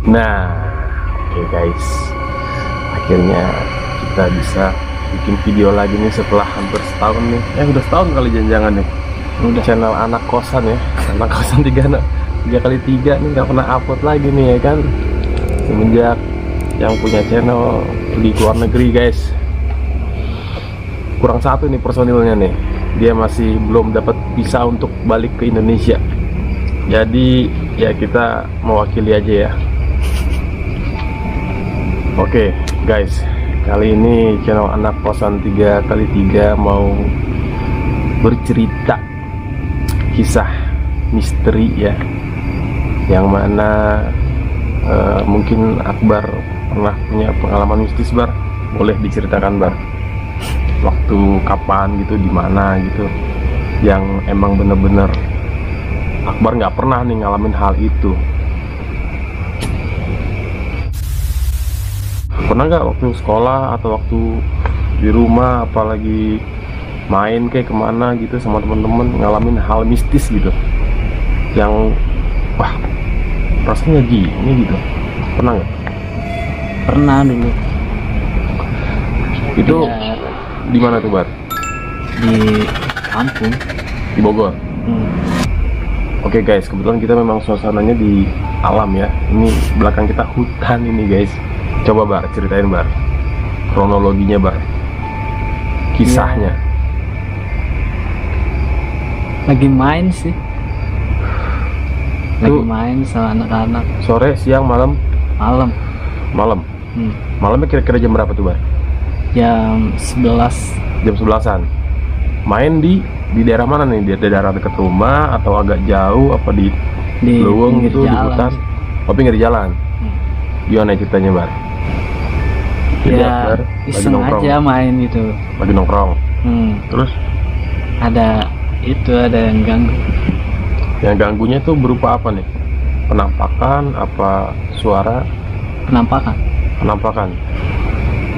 Nah, oke guys, akhirnya kita bisa bikin video lagi nih setelah hampir setahun nih. Udah setahun kali jangan-jangan nih. Udah channel anak kosan ya, anak kosan tiga kali tiga nih nggak pernah upload lagi nih ya kan. Semenjak yang punya channel di luar negeri guys. Kurang satu nih personilnya nih, dia masih belum dapat visa untuk balik ke Indonesia. Jadi ya kita mewakili aja ya. Oke guys, kali ini channel anak kosan 3x3 mau bercerita kisah misteri ya, yang mana mungkin Akbar pernah punya pengalaman mistis Bar. Boleh diceritakan Bar, waktu kapan gitu, di mana gitu, yang emang bener-bener Akbar nggak pernah nih ngalamin hal itu. Pernah nggak waktu sekolah atau waktu di rumah, apalagi main kayak kemana gitu sama temen-temen, ngalamin hal mistis gitu yang wah rasanya gini gitu? Pernah nggak? Pernah dulu. Itu Ya, di mana tuh Bar? di kampung. Di Bogor. Oke guys, kebetulan kita memang suasananya di alam ya. Ini belakang kita hutan ini guys. Coba Bar, ceritain Bar kronologinya Bar, kisahnya. Lagi main sih. Lagi Tuh. main sama anak-anak Sore, siang, malam? malam. Malam. Malamnya kira-kira jam berapa tuh Bar? Jam 11. Jam 11-an. Main di daerah mana nih? Di daerah dekat rumah atau agak jauh, apa di Di Luwung pinggir gitu, di jalan. hutan? Oh, pinggir jalan. Gimana ceritanya Bar? Jadi Ya Akbar iseng aja main gitu. lagi nongkrong. Terus Ada yang ganggu. yang ganggunya tuh berupa apa nih? Penampakan, apa suara? Penampakan.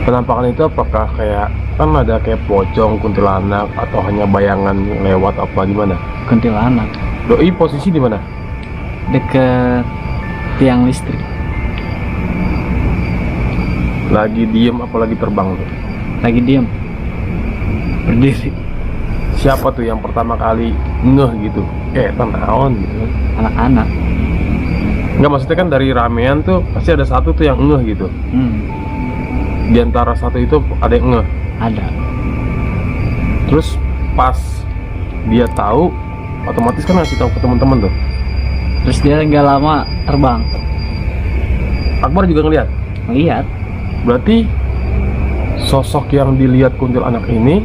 Penampakan itu apakah kayak, kan ada kayak pocong, kuntilanak, atau hanya bayangan lewat, apa gimana? Kuntilanak. Doi posisi di mana? Deket tiang listrik. Lagi diem apa lagi terbang tuh? Lagi diem. Berdiri. Siapa tuh yang pertama kali ngeh gitu? Naon gitu? Anak-anak. Enggak, maksudnya kan dari ramean tuh pasti ada satu tuh yang ngeh gitu. Di antara satu itu ada yang ngeh. Ada. Terus pas dia tahu, otomatis kan ngasih tahu ke teman-teman tuh. Terus dia nggak lama terbang. Akbar juga ngeliat. Lihat. Berarti sosok yang dilihat kuntilanak ini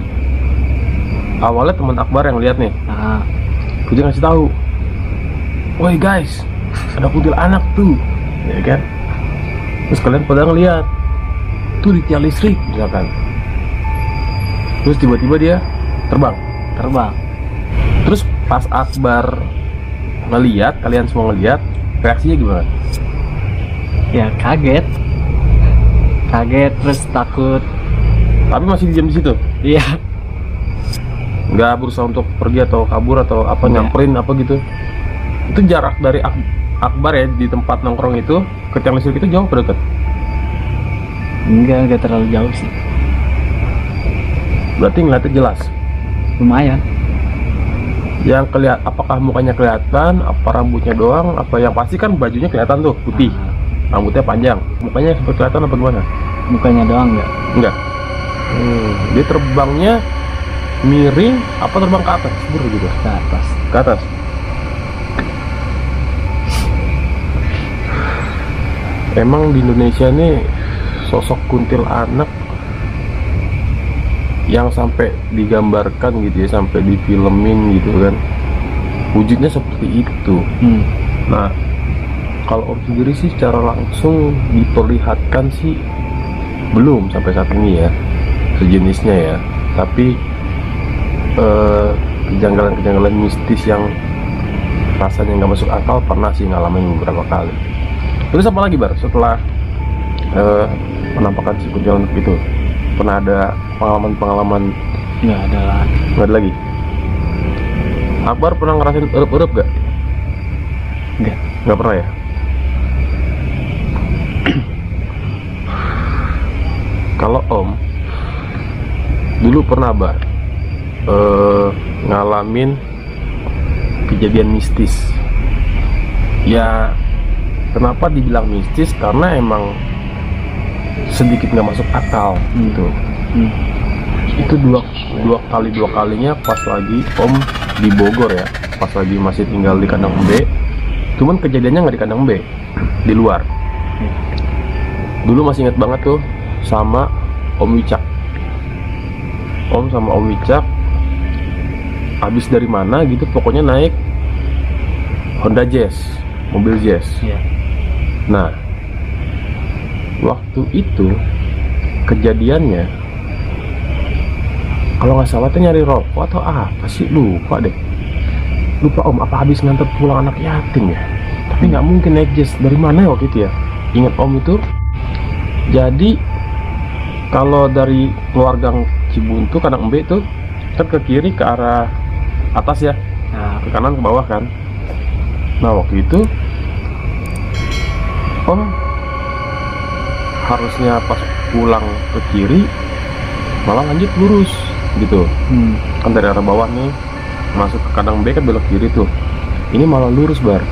awalnya teman Akbar yang lihat nih. Nah, Dia ngasih tahu, "Woi guys, ada kuntilanak tuh," ya kan? Terus kalian pada ngeliat tuh di tiang listrik misalkan. Terus tiba-tiba dia terbang. Terus pas Akbar ngeliat, kalian semua ngeliat, reaksinya gimana? ya kaget terus takut. Tapi masih diam di situ, Iya. nggak berusaha untuk pergi atau kabur atau apa, Nggak. nyamperin apa gitu. Itu jarak dari Akbar ya di tempat nongkrong itu ke tiang listrik itu jauh apa dekat? Enggak terlalu jauh sih. Berarti ngeliatnya jelas. Lumayan. Yang kelihatan, apakah mukanya kelihatan, apa rambutnya doang, apa yang pasti kan bajunya kelihatan tuh putih, rambutnya panjang, mukanya sempat kelihatan apa gimana? Mukanya doang Enggak. Dia terbangnya miring apa terbang ke atas, gitu? ke atas. Ke atas. Emang di Indonesia nih sosok kuntilanak yang sampai digambarkan gitu ya, sampai difilmin gitu kan, wujudnya seperti itu. Nah, kalau Om sendiri sih secara langsung diperlihatkan sih belum sampai saat ini ya, sejenisnya ya. Tapi kejanggalan-kejanggalan mistis yang rasanya nggak masuk akal pernah sih ngalamin beberapa kali. Terus apa lagi Bar setelah penampakan si kuntilanak itu? Pernah ada pengalaman-pengalaman? Nggak ada lagi. Nggak ada lagi. Akbar pernah ngerasain erup-erup gak? Nggak. Nggak pernah ya? Kalau Om dulu pernah Bar ngalamin kejadian mistis. Ya kenapa dibilang mistis? Karena emang sedikit nggak masuk akal gitu. Itu dua kalinya pas lagi Om di Bogor ya, pas lagi masih tinggal di kandang B. Cuman kejadiannya nggak di kandang B, di luar. Dulu masih inget banget tuh sama Om Wicak. Om sama Om Wicak habis dari mana gitu, pokoknya naik Honda Jazz, mobil Jazz. Nah, waktu itu kejadiannya, kalau nggak salah tuh nyari rokok atau apa sih, lupa Om, apa habis nganter pulang anak yatim ya. Tapi nggak mungkin naik Jazz, dari mana ya waktu itu ya. Ingat Om itu, jadi kalau dari keluarga Cibuntu kandang B tuh kan ke kiri ke arah atas ya, ke kanan ke bawah kan. Nah waktu itu Om harusnya pas pulang ke kiri malah lanjut lurus gitu. Kan dari arah bawah nih masuk ke kandang B kan belok kiri tuh, ini malah lurus Bar.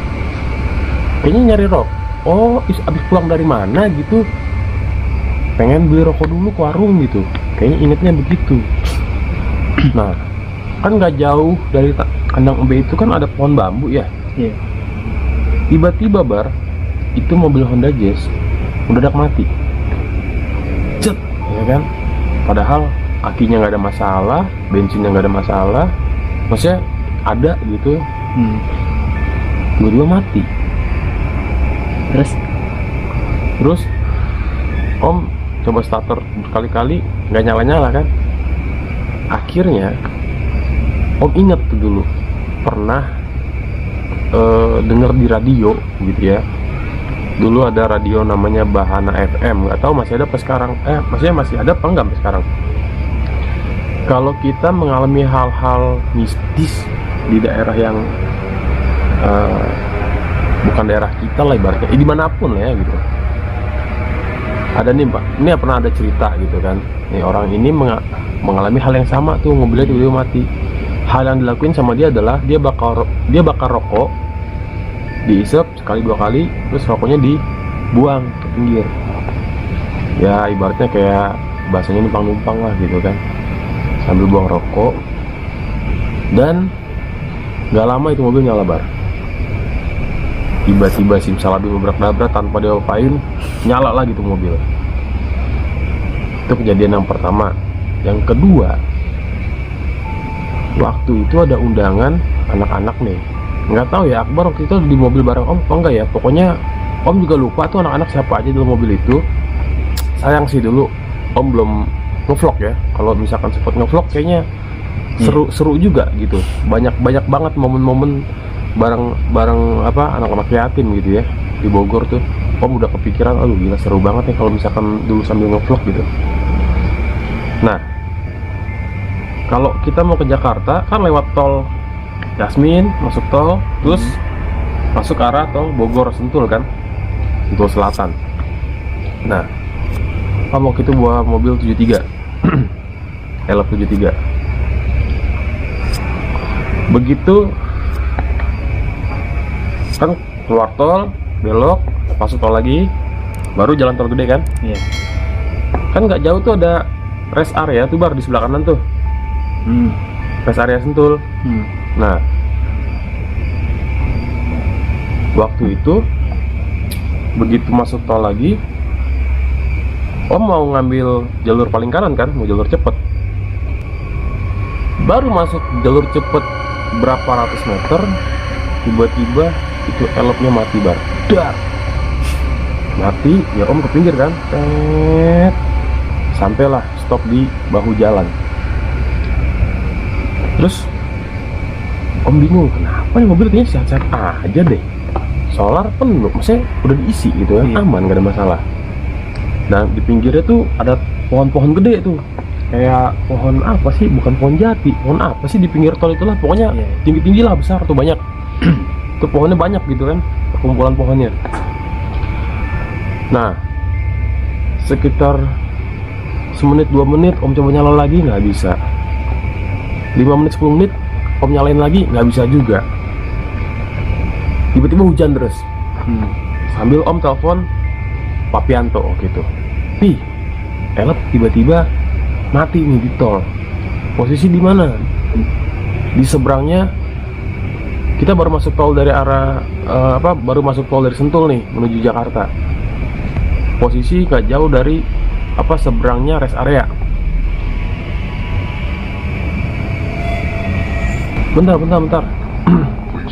Kayaknya nyari rok. Oh abis pulang dari mana gitu, pengen beli rokok dulu ke warung gitu, kayaknya ingetnya begitu. Nah kan nggak jauh dari kandang B itu kan ada pohon bambu ya. Tiba-tiba Bar, itu mobil Honda Jazz mendadak mati, cet, ya kan. Padahal akinya nggak ada masalah, bensinnya nggak ada masalah, maksudnya ada gitu. Dua-dua mati. Terus Om coba starter berkali-kali nggak nyala-nyala kan. Akhirnya Om inget tuh dulu pernah denger di radio gitu ya. Dulu ada radio namanya Bahana FM, nggak tahu masih ada apa sekarang. Maksudnya masih ada apa enggak sampai sekarang. Kalau kita mengalami hal-hal mistis di daerah yang bukan daerah kita lah ibaratnya, dimanapun lah ya gitu. Ada nih Pak, ini pernah ada cerita gitu kan. Nih orang ini mengalami hal yang sama tuh, mobilnya tiba-tiba mati. Hal yang dilakuin sama dia adalah dia bakar rokok, diisep sekali dua kali, terus rokoknya dibuang ke pinggir. Ya ibaratnya kayak bahasanya numpang-numpang lah gitu kan, sambil buang rokok. Dan nggak lama itu mobil nyala Bar. Tiba-tiba simsalabim nabrak-nabrak tanpa dia apain, nyala lagi tuh mobil. Itu kejadian yang pertama. Yang kedua, waktu itu ada undangan anak-anak nih. Nggak tahu ya Akbar waktu itu di mobil bareng Om apa enggak ya. Pokoknya Om juga lupa tuh anak-anak siapa aja dalam mobil itu. Sayang sih dulu Om belum ngevlog ya. Kalau misalkan sempat ngevlog kayaknya seru juga gitu. Banyak banget momen-momen bareng apa anak-anak yatim gitu ya di Bogor tuh. Om udah kepikiran, aduh gila seru banget nih kalau misalkan dulu sambil ngevlog gitu. Nah, kalau kita mau ke Jakarta kan lewat tol Yasmin, masuk tol, terus masuk arah tol Bogor Sentul kan, Sentul Selatan. Nah, Om waktu itu bawa mobil 73 LF73. Begitu kan keluar tol, belok, masuk tol lagi, baru jalan tol gede kan. Kan nggak jauh tuh ada rest area tuh Bar, di sebelah kanan tuh. Rest area Sentul. Nah waktu itu begitu masuk tol lagi, Om mau ngambil jalur paling kanan kan, mau jalur cepet. Baru masuk jalur cepet berapa ratus meter, tiba-tiba itu elopnya mati Bar. Dar mati ya. Om ke pinggir kan, sampailah stop di bahu jalan. Terus Om bingung, kenapa nih mobil kayaknya sehat-sehat aja deh, solar penuh, maksudnya udah diisi gitu ya, aman gak ada masalah. Dan di pinggirnya tuh ada pohon-pohon gede tuh, kayak pohon apa sih, bukan pohon jati, pohon apa sih di pinggir tol itulah, pokoknya tinggi-tinggi lah, besar tuh banyak. Tuh pohonnya banyak gitu kan, perkumpulan pohonnya. Nah sekitar semenit 2 menit om coba nyala lagi, nggak bisa. 5 menit 10 menit om nyalain lagi, nggak bisa juga. Tiba-tiba hujan terus. Sambil om telepon Papianto gitu, Pi, elep tiba-tiba mati nih di tol. Posisi di mana? Di seberangnya. Kita baru masuk tol dari arah baru masuk tol dari Sentul nih menuju Jakarta. Posisi nggak jauh dari seberangnya rest area. Bentar.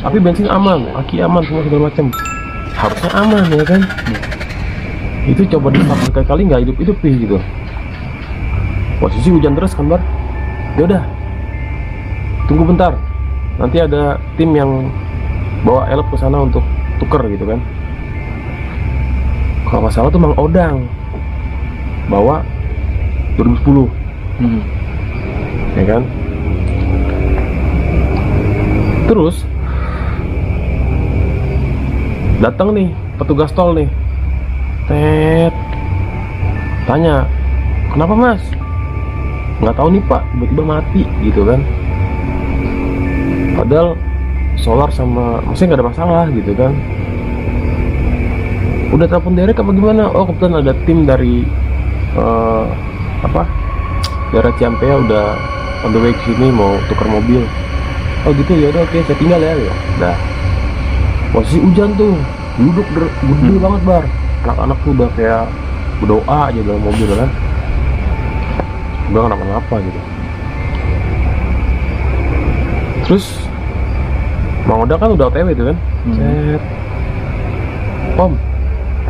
Tapi bensin aman, aki aman, semua segala macam. Harusnya aman ya kan? Itu coba ditambah berkali-kali nggak hidup gitu. Posisi hujan terus kan Bar. Yaudah, tunggu bentar. Nanti ada tim yang bawa elep ke sana untuk tuker gitu kan. Kalau nggak salah tuh Mang Odang bawa 2010, ya kan. Terus datang nih petugas tol nih, tanya, kenapa mas? Nggak tahu nih pak, tiba-tiba mati gitu kan. Padahal solar sama mesin nggak ada masalah gitu kan. Udah telepon derek apa gimana? Oh kebetulan ada tim dari daerah Ciampea udah on the way ke sini mau tukar mobil. Oh gitu ya udah, oke saya tinggal ya. Dah. Posisi hujan tuh, duduk gede banget Bar. Anak-anak tuh udah kayak berdoa aja dalam mobil kan. Udah kenapa-napa gitu. Terus Mang Oda kan udah OTW itu kan. Om,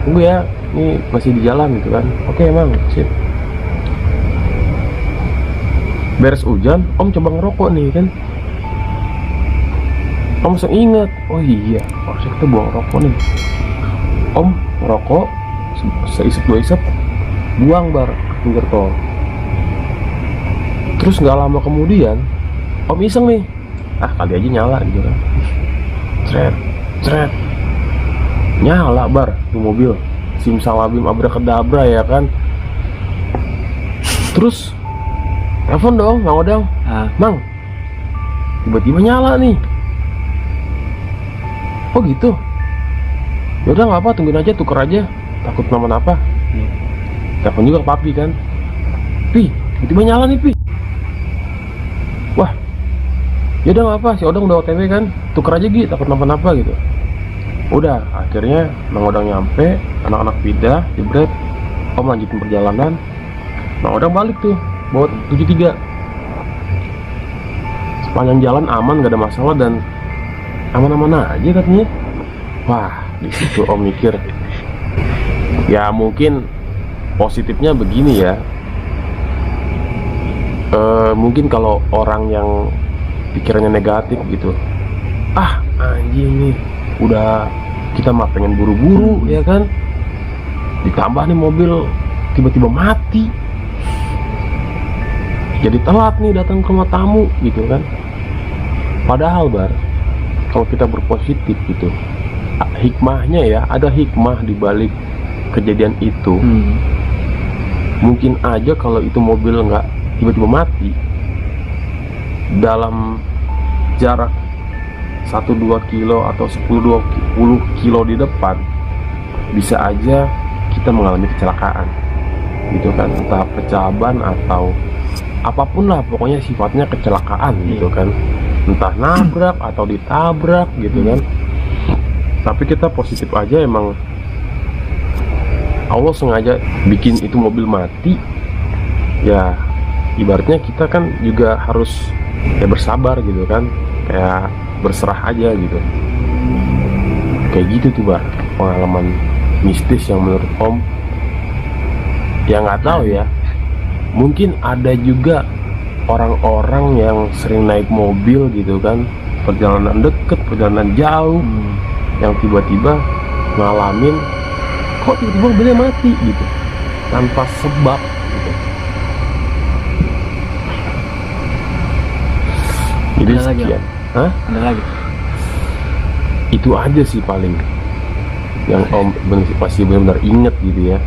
tunggu ya, ini masih di jalan gitu kan. Oke emang, sip. Beres hujan, om coba ngerokok nih kan. Om langsung ingat, oh iya, harusnya kita buang rokok nih. Om ngerokok, seisep 2 isep, buang Bar ke pinggir tol. Terus nggak lama kemudian, om iseng nih, kali aja nyala gitu kan. Cret, nyala Bar tuh mobil. Simsalabim abrakadabra ya kan. Terus telepon dong Mang Odang, Mang, tiba-tiba nyala nih. Oh gitu. Yaudah nggak apa, tungguin aja, tuker aja. Takut kenapa-napa. Telepon juga ke papi kan. Pi, tiba-tiba nyala nih Pi. Wah, yaudah nggak apa, si Odang udah OTW kan. Tuker aja Gi, takut kenapa-napa gitu. Udah, akhirnya Mang Odang nyampe, anak-anak pindah, jebret. Om lanjutin perjalanan. Mang Odang balik tuh, bawa 73. Sepanjang jalan aman, gak ada masalah dan aman-aman aja katanya. Wah, di situ om mikir, ya mungkin positifnya begini ya. Mungkin kalau orang yang pikirannya negatif gitu, anjing nih, udah kita mah pengen buru-buru ya kan. Ditambah nih mobil tiba-tiba mati, jadi telat nih datang ke rumah tamu gitu kan. Padahal Bar, kalau kita berpositif gitu, hikmahnya ya, ada hikmah di balik kejadian itu. Mungkin aja kalau itu mobil nggak tiba-tiba mati, dalam jarak 1-2 kilo atau 10-20 kilo di depan, bisa aja kita mengalami kecelakaan gitu kan. Entah pecah ban atau apapun lah, pokoknya sifatnya kecelakaan gitu kan. Entah nabrak atau ditabrak gitu kan. Tapi kita positif aja, emang Allah sengaja bikin itu mobil mati. Ya ibaratnya kita kan juga harus ya bersabar gitu kan, kayak berserah aja gitu. Kayak gitu tuh Bar, pengalaman mistis yang menurut om, ya nggak tahu ya, mungkin ada juga orang-orang yang sering naik mobil gitu kan, perjalanan deket, perjalanan jauh, yang tiba-tiba ngalamin kok tiba-tiba mobilnya mati gitu tanpa sebab gitu. Jadi Ada lagi, sekian. Ada lagi. Itu aja sih paling yang om masih benar-benar inget gitu ya.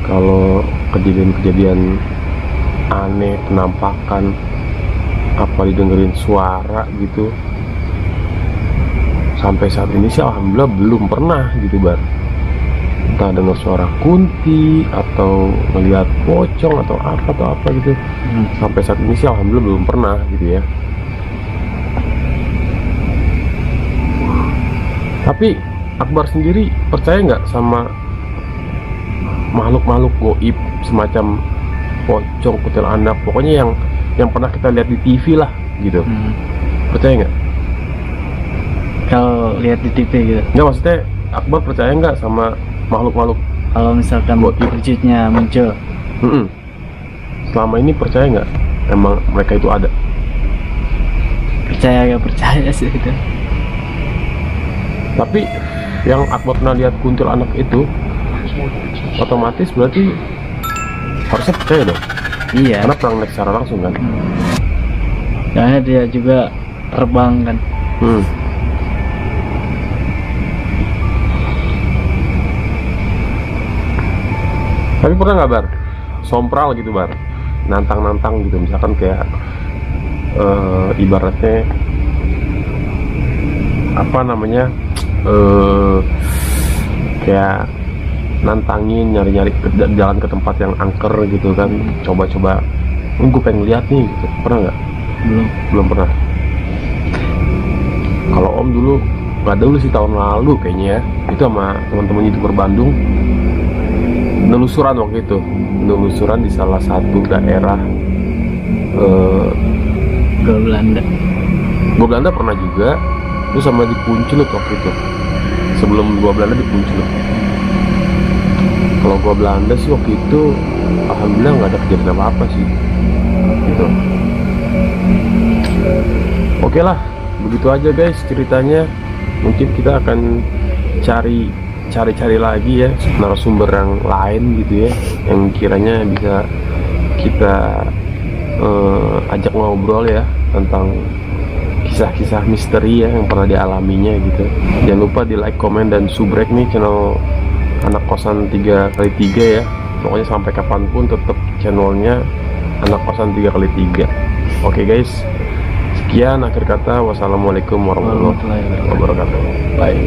kalau kejadian-kejadian aneh, penampakan, apa didengerin suara gitu, sampai saat ini sih alhamdulillah belum pernah gitu Bar. Entah dengar suara kunti atau ngelihat pocong atau apa gitu. Sampai saat ini sih alhamdulillah belum pernah gitu ya. Tapi Akbar sendiri percaya nggak sama makhluk-makhluk goib semacam pocong, kuntilanak, pokoknya yang pernah kita lihat di TV lah gitu? Percaya nggak? Kalau lihat di TV gitu. Nggak, maksudnya Akbar percaya nggak sama makhluk-makhluk? Kalau misalkan wujudnya muncul, selama ini percaya nggak emang mereka itu ada? percaya gak percaya sih itu. Tapi yang Akbar pernah lihat kuntilanak itu, otomatis berarti harusnya percaya dong, Iya. karena pernah ngeliat secara langsung kan. Soalnya dia juga terbang kan. Tapi pernah nggak Bar, sompral gitu Bar, nantang-nantang gitu, misalkan kayak ibaratnya apa namanya, kayak nantangin, nyari-nyari jalan ke tempat yang angker gitu kan, coba-coba, gue pengen lihat nih gitu. Pernah nggak? Belum pernah. Kalau Om dulu, nggak dulu sih, tahun lalu kayaknya ya, itu sama teman-teman YouTuber Bandung nelusuran waktu itu, nelusuran di salah satu daerah Gua Belanda. Gua Belanda pernah juga, terus sama di Puncelut waktu itu. Sebelum Gua Belanda di Puncelut. Kalau Gua Belanda sih waktu itu alhamdulillah nggak ada kejadian apa-apa sih gitu. Oke lah, begitu aja guys ceritanya. Mungkin kita akan cari lagi ya narasumber yang lain gitu ya, yang kiranya bisa kita ajak ngobrol ya tentang kisah-kisah misteri ya yang pernah dialaminya gitu. Jangan lupa di like, komen, dan subrek nih channel Anak Kosan 3x3 ya. Pokoknya sampai kapanpun tetap channelnya Anak Kosan 3x3. Oke guys, sekian akhir kata. Wassalamualaikum warahmatullahi wabarakatuh. Bye.